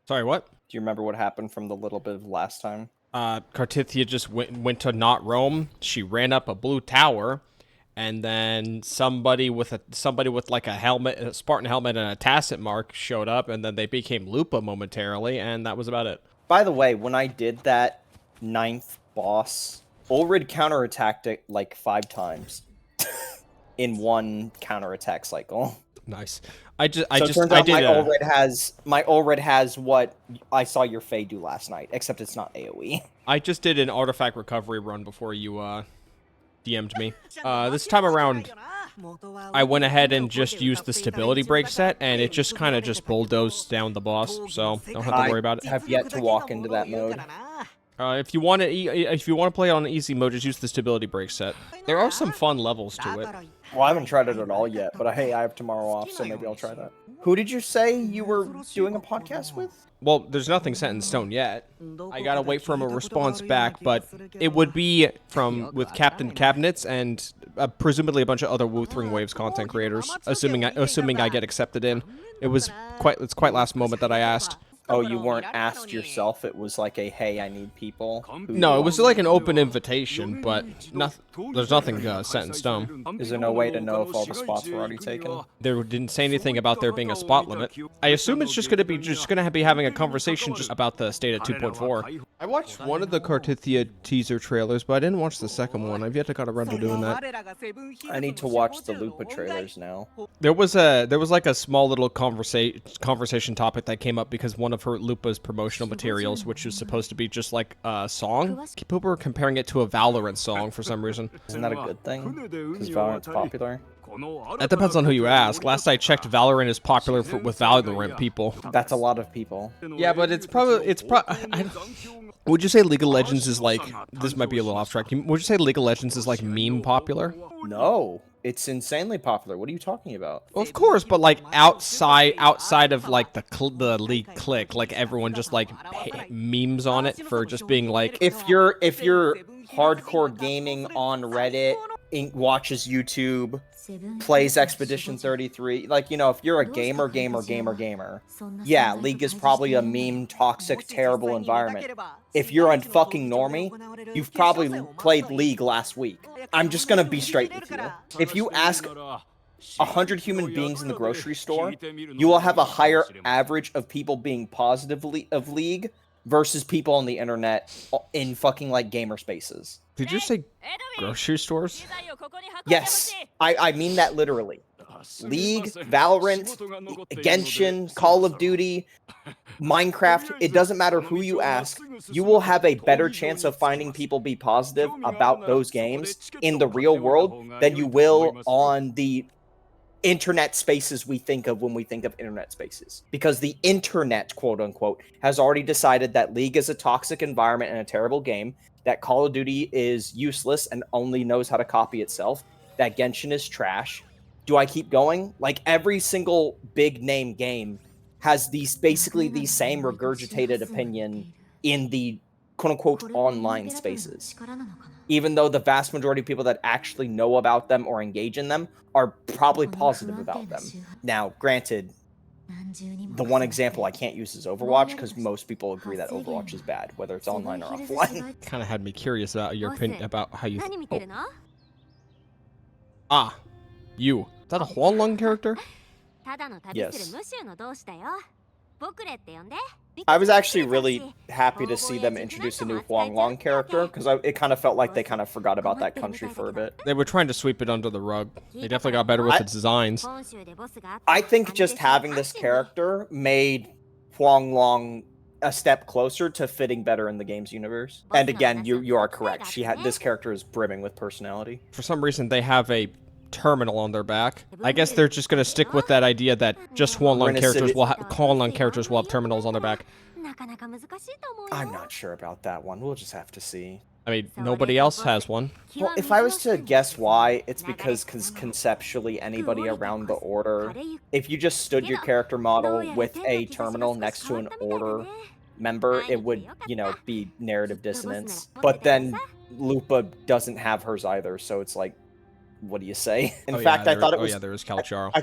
Sorry, what? Do you remember what happened from the little bit of last time? Cartithia just went to not Rome. She ran up a blue tower, and then somebody with like a helmet, a Spartan helmet, and a tacit mark showed up, and then they became Lupa momentarily, and that was about it. By the way, when I did that 9th boss, Ulrid counterattacked it like 5 times in one counterattack cycle. Nice. It turns out my Ulrid has what I saw your Fae do last night, except it's not AoE. I just did an artifact recovery run before you DM'd me. This time around, I went ahead and just used the stability break set, and it just kind of just bulldozed down the boss, so don't have to worry about it. I have yet to walk into that mode. If you want to play on easy mode, just use the stability break set. There are some fun levels to it. Well, I haven't tried it at all yet, but hey, I have tomorrow off, so maybe I'll try that. Who did you say you were doing a podcast with? Well, there's nothing set in stone yet. I gotta wait for a response back, but it would be with Captain Cabinets and presumably a bunch of other Wuthering Waves content creators, assuming I get accepted in. It's quite last moment that I asked. Oh, you weren't asked yourself? It was like a, hey, I need people? No, it was like an open invitation, but there's nothing set in stone. Is there no way to know if all the spots were already taken? They didn't say anything about there being a spot limit. I assume it's just gonna be having a conversation just about the state at 2.4. I watched one of the Cartithia teaser trailers, but I didn't watch the second one. I've yet to got around to doing that. I need to watch the Lupa trailers now. There was like a small little conversation topic that came up because one of her Lupa's promotional materials, which is supposed to be just like a song, people were comparing it to a Valorant song for some reason. Isn't that a good thing? Because Valorant's popular? That depends on who you ask. Last I checked, Valorant is popular with Valorant people. That's a lot of people. Yeah, but would you say League of Legends is like, this might be a little off track, would you say League of Legends is like meme popular? No, it's insanely popular. What are you talking about? Well, of course, but like outside of like the League clique, like everyone just like memes on it for just being like, if you're hardcore gaming on Reddit, watches YouTube, plays Expedition 33, like, you know, if you're a gamer, yeah, League is probably a meme, toxic, terrible environment. If you're a fucking normie, you've probably played League last week. I'm just gonna be straight with you. If you ask 100 human beings in the grocery store, you will have a higher average of people being positive of League versus people on the internet in fucking like gamer spaces. Did you say grocery stores? Yes, I mean that literally. League, Valorant, Genshin, Call of Duty, Minecraft, it doesn't matter who you ask, you will have a better chance of finding people be positive about those games in the real world than you will on the internet spaces we think of when we think of internet spaces. Because the internet, quote unquote, has already decided that League is a toxic environment and a terrible game, that Call of Duty is useless and only knows how to copy itself, that Genshin is trash. Do I keep going? Like, every single big name game has basically the same regurgitated opinion in the quote-unquote online spaces. Even though the vast majority of people that actually know about them or engage in them are probably positive about them. Now, granted, the one example I can't use is Overwatch, because most people agree that Overwatch is bad, whether it's online or offline. Kind of had me curious about your opinion about how you... Ah, you. Is that a Huanglong character? Yes. I was actually really happy to see them introduce a new Huanglong character, because it kind of felt like they kind of forgot about that country for a bit. They were trying to sweep it under the rug. They definitely got better with its designs. I think just having this character made Huanglong a step closer to fitting better in the game's universe. And again, you are correct. This character is brimming with personality. For some reason, they have a terminal on their back. I guess they're just gonna stick with that idea that just Huanglong characters will have terminals on their back. I'm not sure about that one. We'll just have to see. I mean, nobody else has one. Well, if I was to guess why, it's because conceptually anybody around the Order, if you just stood your character model with a terminal next to an Order member, it would, you know, be narrative dissonance. But then Lupa doesn't have hers either, so it's like, what do you say? In fact, I thought it was... Oh yeah, there is Kalacharo. I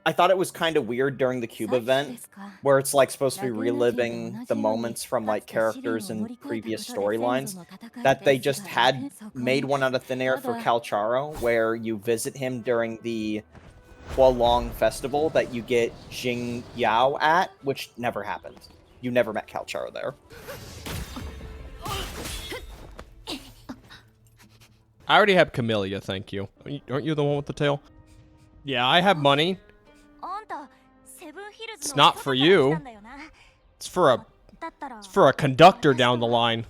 I thought it was kind of weird during the Cube event, where it's like supposed to be reliving the moments from like characters in previous storylines, that they just had made one out of thin air for Calcharo, where you visit him during the Hualong festival that you get Jing Yao at, which never happened. You never met Calcharo there. I already have Camellia, thank you. Aren't you the one with the tail? Yeah, I have money. It's not for you. It's for a conductor down the line.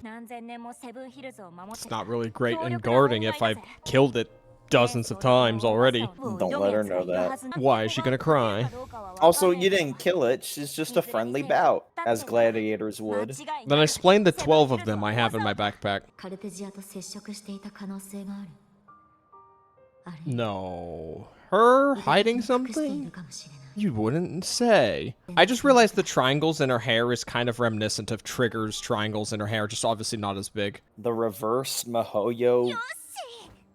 It's not really great in guarding if I've killed it dozens of times already. Don't let her know that. Why is she gonna cry? Also, you didn't kill it. She's just a friendly bout, as gladiators would. Then explain the 12 of them I have in my backpack. No. Her hiding something? You wouldn't say. I just realized the triangles in her hair is kind of reminiscent of Trigger's triangles in her hair, just obviously not as big. The reverse Mihoyo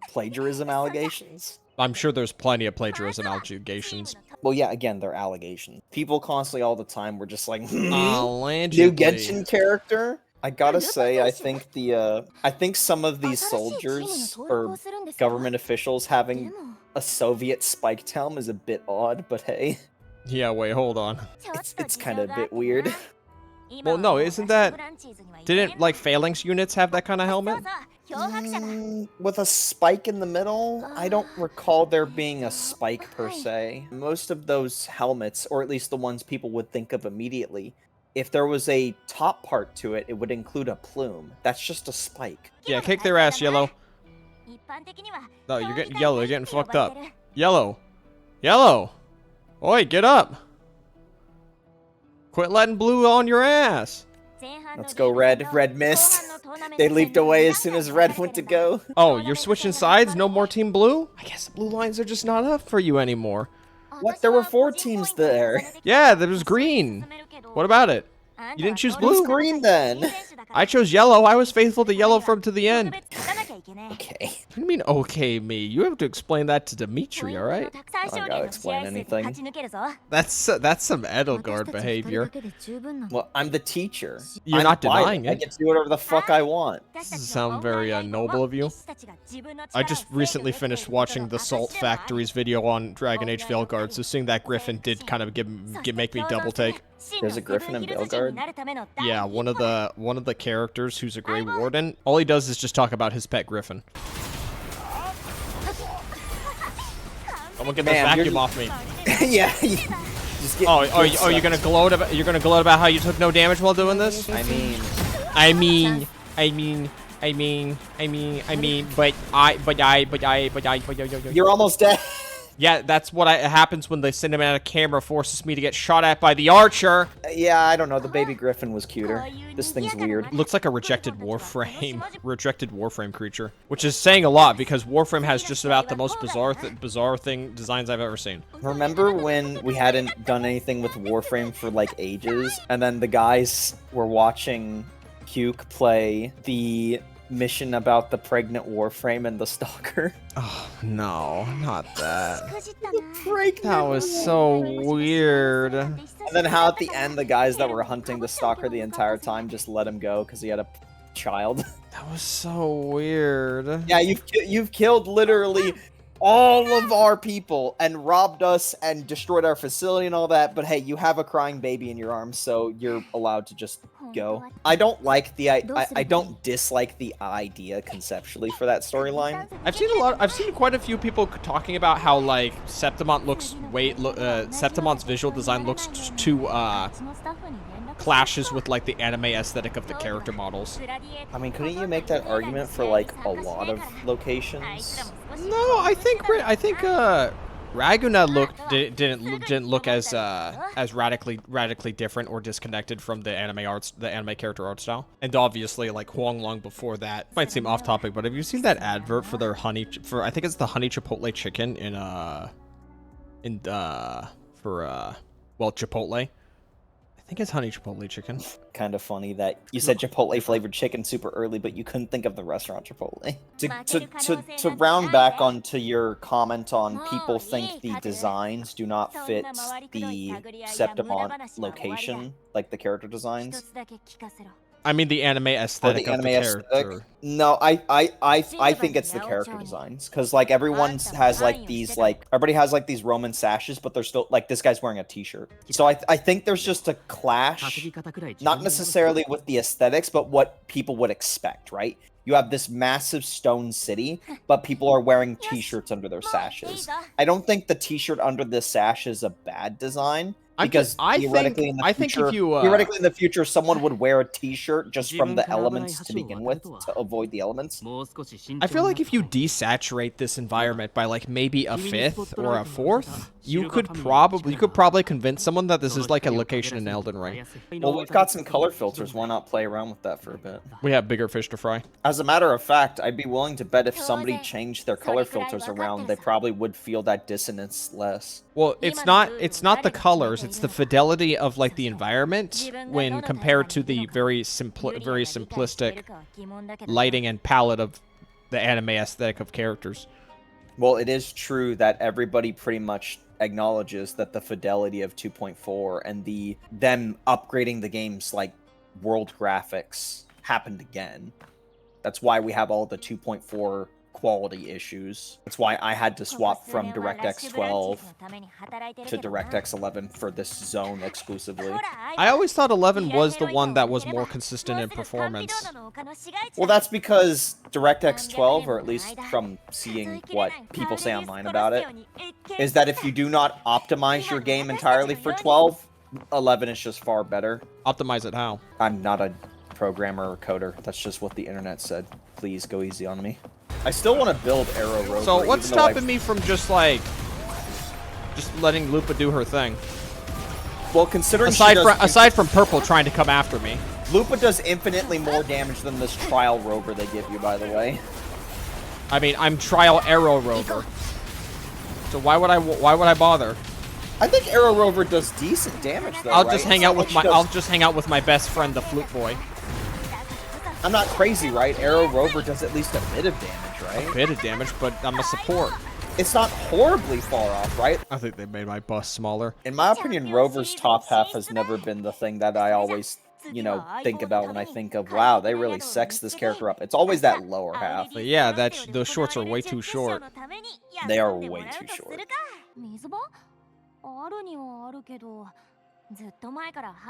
plagiarism allegations? I'm sure there's plenty of plagiarism allegations. Well, yeah, again, they're allegations. People constantly all the time were just like, new Allegedly. Genshin character? I gotta say, I think some of these soldiers or government officials having a Soviet spiked helm is a bit odd, but hey. Yeah, wait, hold on. It's kind of a bit weird. Well, no, isn't that... Didn't, like, Phalanx units have that kind of helmet? With a spike in the middle? I don't recall there being a spike per se. Most of those helmets, or at least the ones people would think of immediately, if there was a top part to it, it would include a plume. That's just a spike. Yeah, kick their ass, Yellow. No, you're getting Yellow, you're getting fucked up. Yellow. Yellow! Oi, get up! Quit letting Blue on your ass! Let's go, Red. Red missed. They leaped away as soon as Red went to go. Oh, you're switching sides? No more Team Blue? I guess the blue lines are just not up for you anymore. What? There were 4 teams there. Yeah, there was green. What about it? You didn't choose blue? Who's green then? I chose yellow. I was faithful to yellow from to the end. Okay. What do you mean, okay, me? You have to explain that to Dimitri, alright? I don't gotta explain anything. That's some Edelgard behavior. Well, I'm the teacher. You're not denying it. I get to do whatever the fuck I want. Doesn't sound very noble of you. I just recently finished watching the Salt Factory's video on Dragon Age Veilguard, so seeing that Griffin did kind of make me double take. There's a Griffin in Veilguard? Yeah, one of the characters who's a Grey Warden, all he does is just talk about his pet Griffin. Someone get this vacuum off me. Yeah. You're gonna gloat about how you took no damage while doing this? I mean, You're almost dead. Yeah, that's what happens when the cinematic camera forces me to get shot at by the archer. Yeah, I don't know. The baby Griffin was cuter. This thing's weird. Looks like a rejected Warframe creature, which is saying a lot because Warframe has just about the most bizarre designs I've ever seen. Remember when we hadn't done anything with Warframe for like ages, and then the guys were watching Puke play the mission about the pregnant Warframe and the stalker? Oh, no, not that. That was so weird. And then how at the end the guys that were hunting the stalker the entire time just let him go because he had a child. That was so weird. Yeah, you've killed literally all of our people and robbed us and destroyed our facility and all that, but hey, you have a crying baby in your arms, so you're allowed to just go. I don't like I don't dislike the idea conceptually for that storyline. I've seen quite a few people talking about how like Septimont Septimont's visual design looks too clashes with like the anime aesthetic of the character models. I mean, couldn't you make that argument for like a lot of locations? No, I think Raguna didn't look as radically different or disconnected from the anime character art style. And obviously, like Huanglong before that might seem off topic, but have you seen that advert for their I think it's the honey chipotle chicken Chipotle? I think it's honey chipotle chicken. Kind of funny that you said Chipotle flavored chicken super early, but you couldn't think of the restaurant Chipotle. To round back onto your comment on people think the designs do not fit the Septimont location, like the character designs. I mean the anime aesthetic of the character. No, I think it's the character designs, because like everyone has like these everybody has like these Roman sashes, but they're still like this guy's wearing a t-shirt. So I think there's just a clash, not necessarily with the aesthetics, but what people would expect, right? You have this massive stone city, but people are wearing t-shirts under their sashes. I don't think the t-shirt under the sash is a bad design. Because theoretically in the future, someone would wear a t-shirt just from the elements to begin with, to avoid the elements. I feel like if you desaturate this environment by like maybe a fifth or a fourth, you could probably convince someone that this is like a location in Elden Ring. Well, we've got some color filters. Why not play around with that for a bit? We have bigger fish to fry. As a matter of fact, I'd be willing to bet if somebody changed their color filters around, they probably would feel that dissonance less. Well, it's not the colors, it's the fidelity of like the environment when compared to the very simplistic lighting and palette of the anime aesthetic of characters. Well, it is true that everybody pretty much acknowledges that the fidelity of 2.4 and them upgrading the game's like world graphics happened again. That's why we have all the 2.4 quality issues. That's why I had to swap from DirectX 12 to DirectX 11 for this zone exclusively. I always thought 11 was the one that was more consistent in performance. Well, that's because DirectX 12, or at least from seeing what people say online about it, is that if you do not optimize your game entirely for 12, 11 is just far better. Optimize it how? I'm not a programmer or coder. That's just what the internet said. Please go easy on me. I still want to build Arrow Rover. So what's stopping me from just letting Lupa do her thing? Well, considering aside from Purple trying to come after me, Lupa does infinitely more damage than this Trial Rover they give you, by the way. I mean, I'm Trial Arrow Rover, so why would I bother? I think Arrow Rover does decent damage though. I'll just hang out with my best friend, the Flute Boy. I'm not crazy, right? Arrow Rover does at least a bit of damage, right? A bit of damage, but I'm a support. It's not horribly far off, right? I think they made my bus smaller. In my opinion, Rover's top half has never been the thing that I always, think about when I think of, wow, they really sexed this character up. It's always that lower half. But yeah, those shorts are way too short. They are way too short.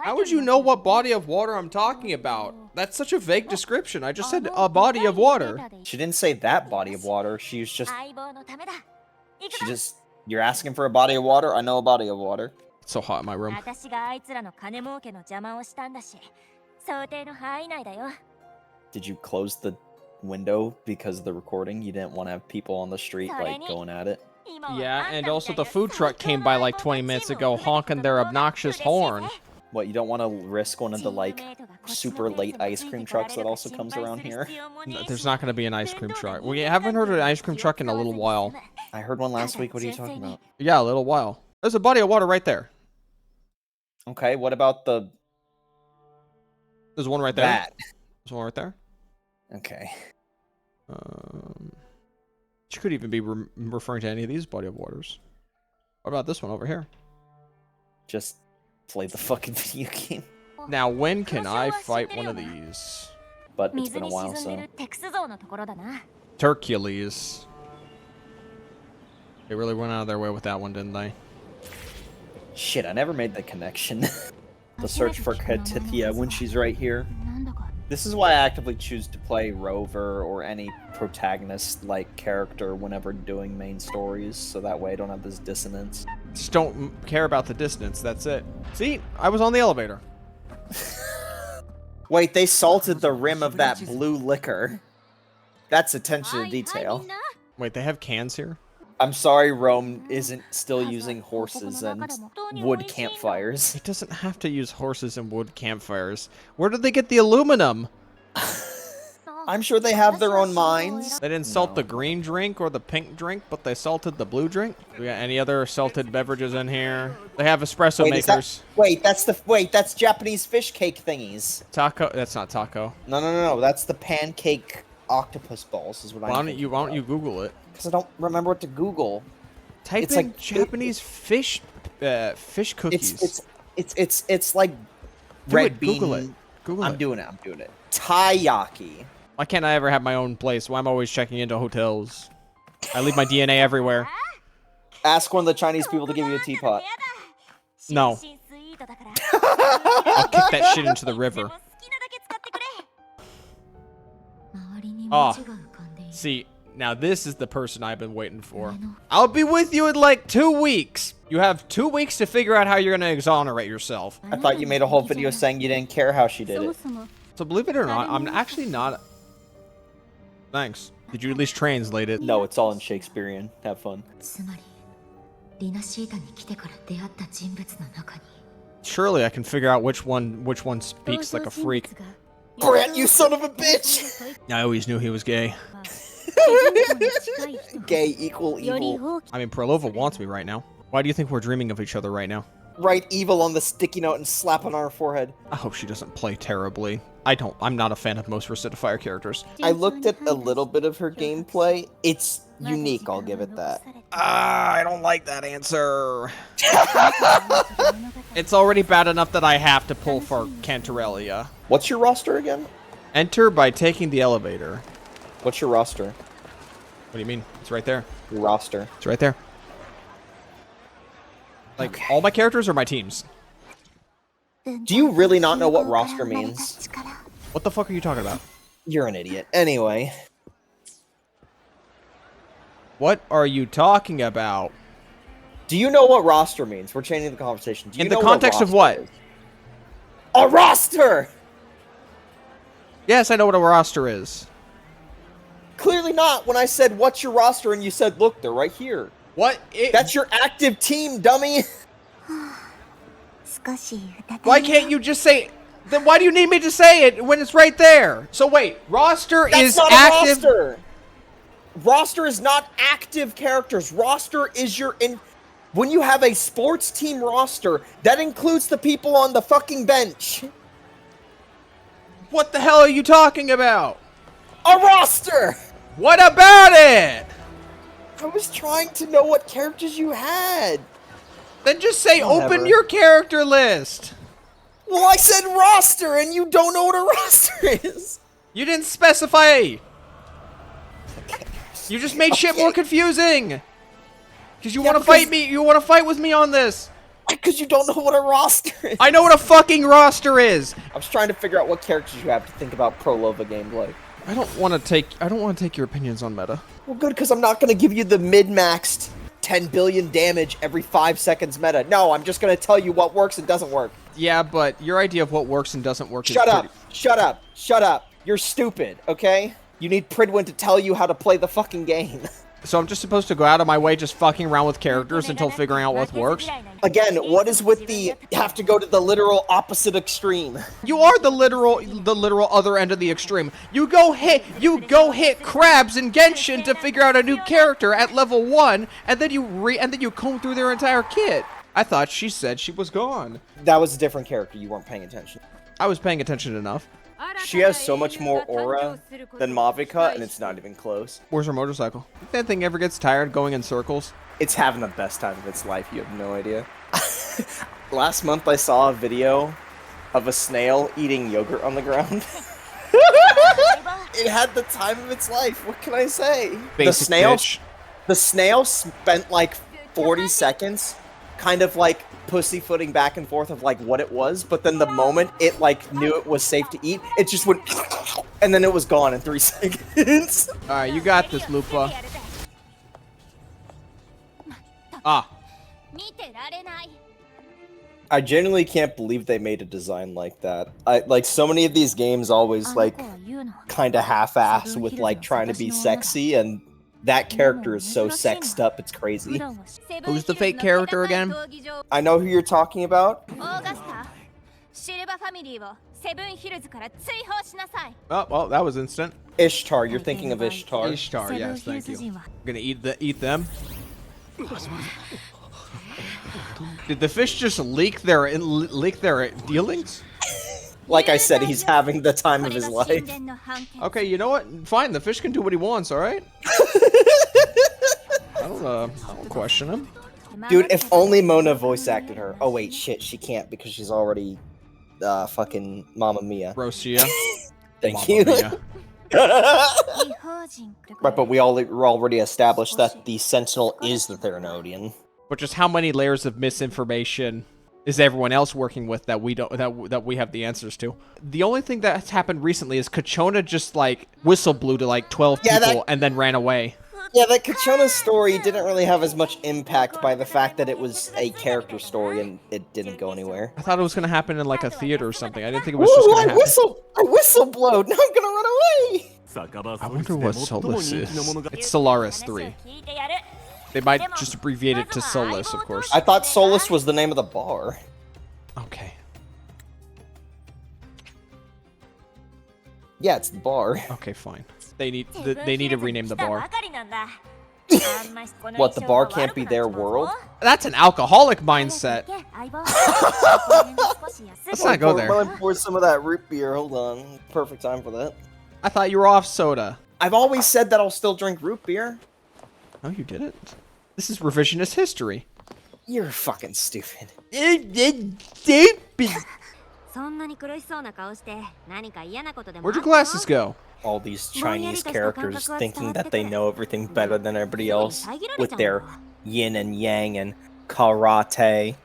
How would you know what body of water I'm talking about? That's such a vague description. I just said a body of water. She didn't say that body of water. You're asking for a body of water? I know a body of water. It's so hot in my room. Did you close the window because of the recording? You didn't want to have people on the street, going at it? Yeah, and also the food truck came by like 20 minutes ago honking their obnoxious horn. What, you don't want to risk one of the, super late ice cream trucks that also comes around here? No, there's not going to be an ice cream truck. We haven't heard of an ice cream truck in a little while. I heard one last week. What are you talking about? Yeah, a little while. There's a body of water right there. Okay, what about the... There's one right there. That. There's one right there. Okay. She could even be referring to any of these body of waters. What about this one over here? Just play the fucking video game. Now, when can I fight one of these? But it's been a while, so... Hercules. They really went out of their way with that one, didn't they? Shit, I never made the connection. The search for Katithia when she's right here. This is why I actively choose to play Rover or any protagonist-like character whenever doing main stories, so that way I don't have this dissonance. Just don't care about the distance, that's it. See? I was on the elevator. Wait, they salted the rim of that blue liquor. That's attention to detail. Wait, they have cans here? I'm sorry Rome isn't still using horses and wood campfires. It doesn't have to use horses and wood campfires. Where did they get the aluminum? I'm sure they have their own minds. They didn't salt the green drink or the pink drink, but they salted the blue drink. We got any other salted beverages in here? They have espresso makers. That's Japanese fish cake thingies. Taco? That's not taco. No. That's the pancake octopus balls. Is what Why don't you Google it? Because I don't remember what to Google. Type in Japanese fish cookies. It's like red bean. Google it. I'm doing it. Taiyaki. Why can't I ever have my own place? Why am I always checking into hotels? I leave my DNA everywhere. Ask one of the Chinese people to give you a teapot. No. I'll kick that shit into the river. Oh. See, now this is the person I've been waiting for. I'll be with you in like 2 weeks. You have 2 weeks to figure out how you're gonna exonerate yourself. I thought you made a whole video saying you didn't care how she did it. So believe it or not, I'm actually not... Thanks. Did you at least translate it? No, it's all in Shakespearean. Have fun. Surely I can figure out which one speaks like a freak. Grant, you son of a bitch! I always knew he was gay. Gay equal evil. I mean, Prolova wants me right now. Why do you think we're dreaming of each other right now? Write evil on the sticky note and slap on our forehead. I hope she doesn't play terribly. I'm not a fan of most Recidifier characters. I looked at a little bit of her gameplay. It's unique, I'll give it that. I don't like that answer. It's already bad enough that I have to pull for Cantarelia. What's your roster again? Enter by taking the elevator. What's your roster? What do you mean? It's right there. Your roster. It's right there. Like, all my characters or my teams? Do you really not know what roster means? What the fuck are you talking about? You're an idiot. Anyway. What are you talking about? Do you know what roster means? We're changing the conversation. Do you In the know context of what? is? A roster! Yes, I know what a roster is. Clearly not when I said, what's your roster? And you said, look, they're right here. What? That's your active team, dummy! Why can't you just say... Then why do you need me to say it when it's right there? So wait, roster is not active... A roster! Roster is not active characters. Roster is your... When you have a sports team roster, that includes the people on the fucking bench. What the hell are you talking about? A roster! What about it? I was trying to know what characters you had. Then just say Whatever. open your character list. Well, I said roster, and you don't know what a roster is. You didn't specify. You just made shit more confusing. Because you want to fight me. You want to fight with me on this. Because you don't know what a roster is. I know what a fucking roster is. I was trying to figure out what characters you have to think about Prolova gameplay. I don't want to take your opinions on meta. Well, good, because I'm not going to give you the mid-maxed 10 billion damage every 5 seconds meta. No, I'm just going to tell you what works and doesn't work. Yeah, but your idea of what works and doesn't work Shut up! Shut up! Shut up! You're stupid, okay? You need Pridwin to tell you how to play the fucking game. So I'm just supposed to go out of my way just fucking around with characters until figuring out what works? Again, what is with the have to go to the literal opposite extreme? You are the literal other end of the extreme. You go hit crabs in Genshin to figure out a new character at level 1, and then you comb through their entire kit. I thought she said she was gone. That was a different character. You weren't paying attention. I was paying attention enough. She has so much more aura than Mavica, and it's not even close. Where's her motorcycle? If that thing ever gets tired going in circles? It's having the best time of its life. You have no idea. Last month, I saw a video of a snail eating yogurt on the ground. It had the time of its life. What can I say? Basic bitch. The snail spent like 40 seconds kind of like pussyfooting back and forth of like what it was, but then the moment it like knew it was safe to eat, it just went and then it was gone in 3 seconds. Alright, you got this, Lupa. Ah. I genuinely can't believe they made a design like that. Like so many of these games always like kind of half-ass with like trying to be sexy, and that character is so sexed up, it's crazy. Who's the fake character again? I know who you're talking about. Oh, well, that was instant. Ishtar, you're thinking of Ishtar. Ishtar, yes, thank you. Gonna eat them. Did the fish just leak their dealings? Like I said, he's having the time of his life. Okay, you know what? Fine, the fish can do what he wants, alright? I don't question him. Dude, if only Mona voice acted her. Oh wait, shit, she can't because she's already fucking Mamma Mia. Rosia. Thank you. Right, but we already established that the Sentinel is the Theranodian. But just how many layers of misinformation is everyone else working with that we don't that we have the answers to? The only thing that's happened recently is Kachona just like whistle blew to like 12 people and then ran away. Yeah, that Kachona story didn't really have as much impact by the fact that it was a character story and it didn't go anywhere. I thought it was gonna happen in like a theater or something. I didn't think it was just gonna happen. I whistle blowed. Now I'm gonna run away. I wonder what Solus is. It's Solaris 3. They might just abbreviate it to Solus, of course. I thought Solus was the name of the bar. Okay. Yeah, it's the bar. Okay, fine. They need to rename the bar. What, the bar can't be their world? That's an alcoholic mindset. Let's not go there. While I pour some of that root beer, hold on. Perfect time for that. I thought you were off soda. I've always said that I'll still drink root beer. No, you didn't. This is revisionist history. You're fucking stupid. Where'd your glasses go? All these Chinese characters thinking that they know everything better than everybody else with their yin and yang and karate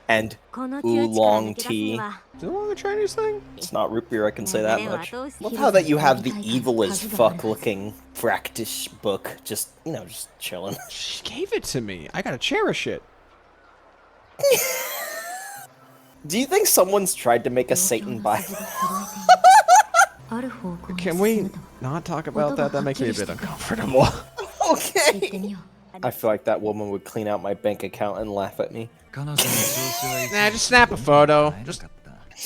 and oolong tea. Is it a Chinese thing? It's not root beer, I can say that much. Love how that you have the evil as fuck looking Fractish book just, you know, just chilling. She gave it to me. I gotta cherish it. Do you think someone's tried to make a Satan Bible? Can we not talk about that? That makes me a bit uncomfortable. Okay. I feel like that woman would clean out my bank account and laugh at me. Nah, just snap a photo. Just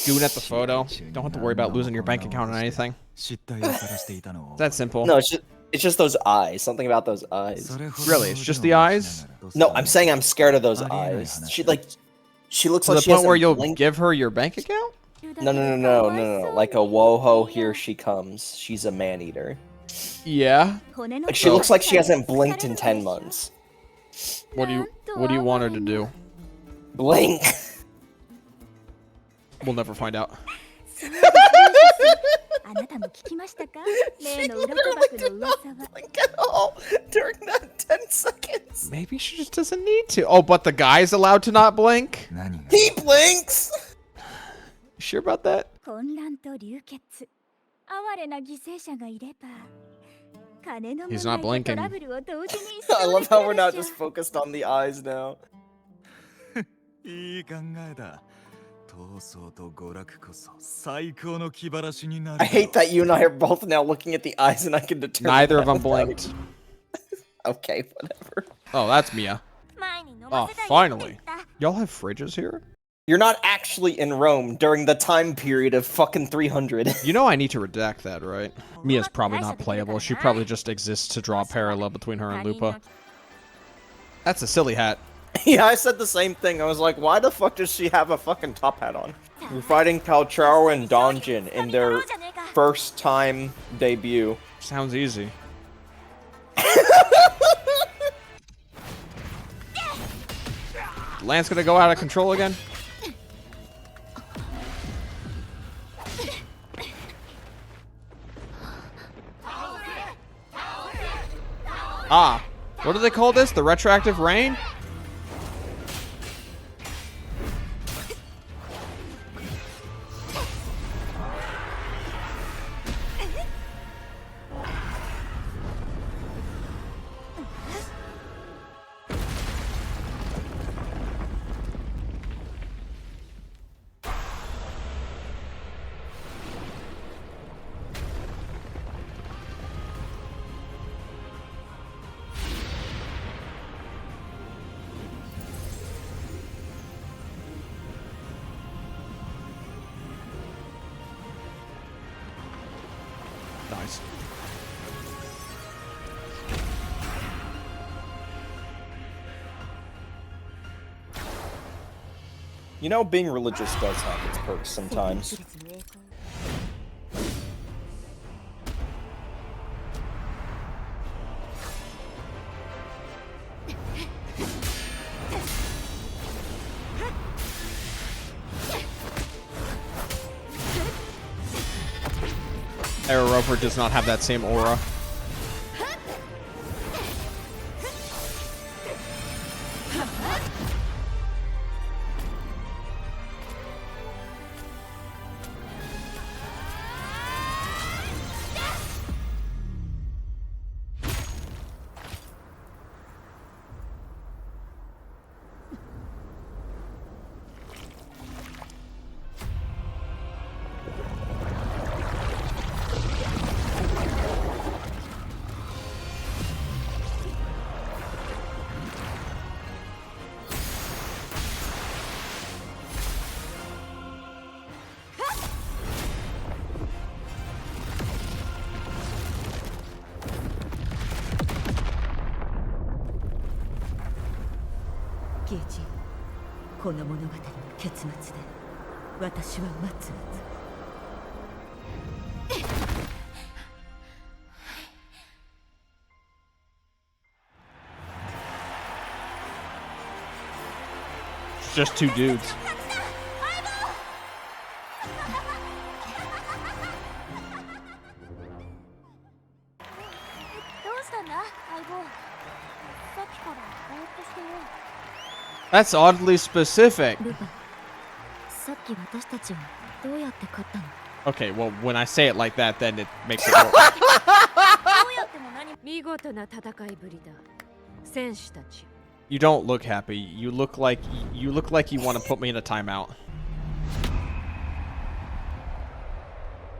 do it at the photo. Don't have to worry about losing your bank account or anything. It's that simple. No, it's just those eyes. Something about those eyes. Really, it's just the eyes? No, I'm saying I'm scared of those eyes. She looks To like the she point hasn't where you'll blinked. give her your bank account? No. Like a whoa-ho, here she comes. She's a man-eater. Yeah. Like, she looks like she hasn't blinked in 10 months. What do you want her to do? Blink! We'll never find out. She literally did not blink at all during that 10 seconds. Maybe she just doesn't need to. Oh, but the guy's allowed to not blink? He blinks! You sure about that? He's not blinking. I love how we're not just focused on the eyes now. I hate that you and I are both now looking at the eyes and I can determine Neither of them without- blinked. Okay, whatever. Oh, that's Mia. Oh, finally. Y'all have fridges here? You're not actually in Rome during the time period of fucking 300. You know I need to redact that, right? Mia's probably not playable. She probably just exists to draw a parallel between her and Lupa. That's a silly hat. Yeah, I said the same thing. I was like, why the fuck does she have a fucking top hat on? We're fighting Calcharo and Donjin in their first time debut. Sounds easy. Lance gonna go out of control again? Ah, what do they call this? The retroactive rain? Nice. You know, being religious does have its perks sometimes. Arrow Rover does not have that same aura. It's just two dudes. That's oddly specific. Okay, well, when I say it like that, then it makes it work. You don't look happy. You look like you want to put me in a timeout.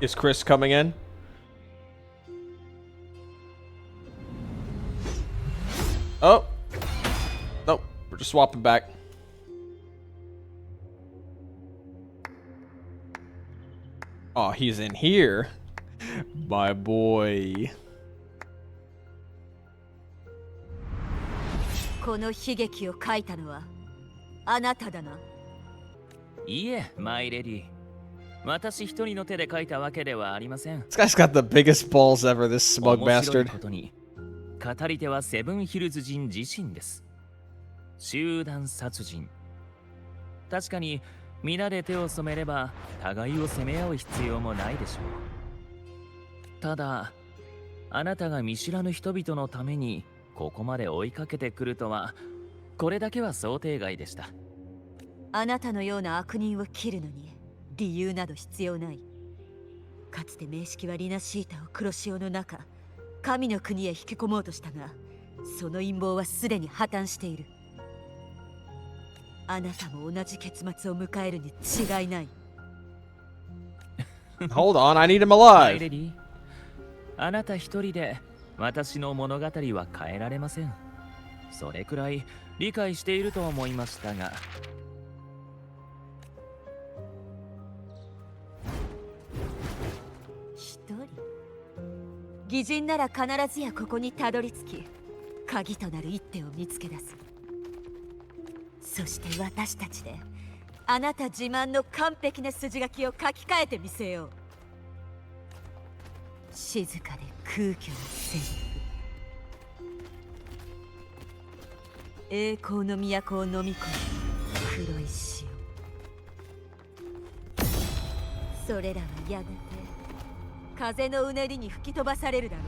Is Chris coming in? Oh. Nope. We're just swapping back. Oh, he's in here. My boy. この悲劇を書いたのはあなただな。いえ、マイレディ。私一人の手で書いたわけではありません。 This guy's got the biggest balls ever, this smug 面白い bastard. ことに、語り手はセブンヒルズ人自身です。集団殺人。確かに皆で手を染めれば互いを責め合う必要もないでしょう。ただ、あなたが見知らぬ人々のためにここまで追いかけてくるとは、これだけは想定外でした。あなたのような悪人を切るのに理由など必要ない。かつて名式はリナシータを黒潮の中、神の国へ引き込もうとしたが、その陰謀はすでに破綻している。あなたも同じ結末を迎えるに違いない。Hold on, I need him マイ alive. レディ、あなた一人で私の物語は変えられません。それくらい理解していると思いましたが。一人？偽人なら必ずやここにたどり着き、鍵となる一手を見つけ出す。そして私たちであなた自慢の完璧な筋書きを書き換えてみせよう。静かで空虚なセリフ。栄光の都を飲み込む黒い潮。それらはやがて風のうねりに吹き飛ばされるだろう。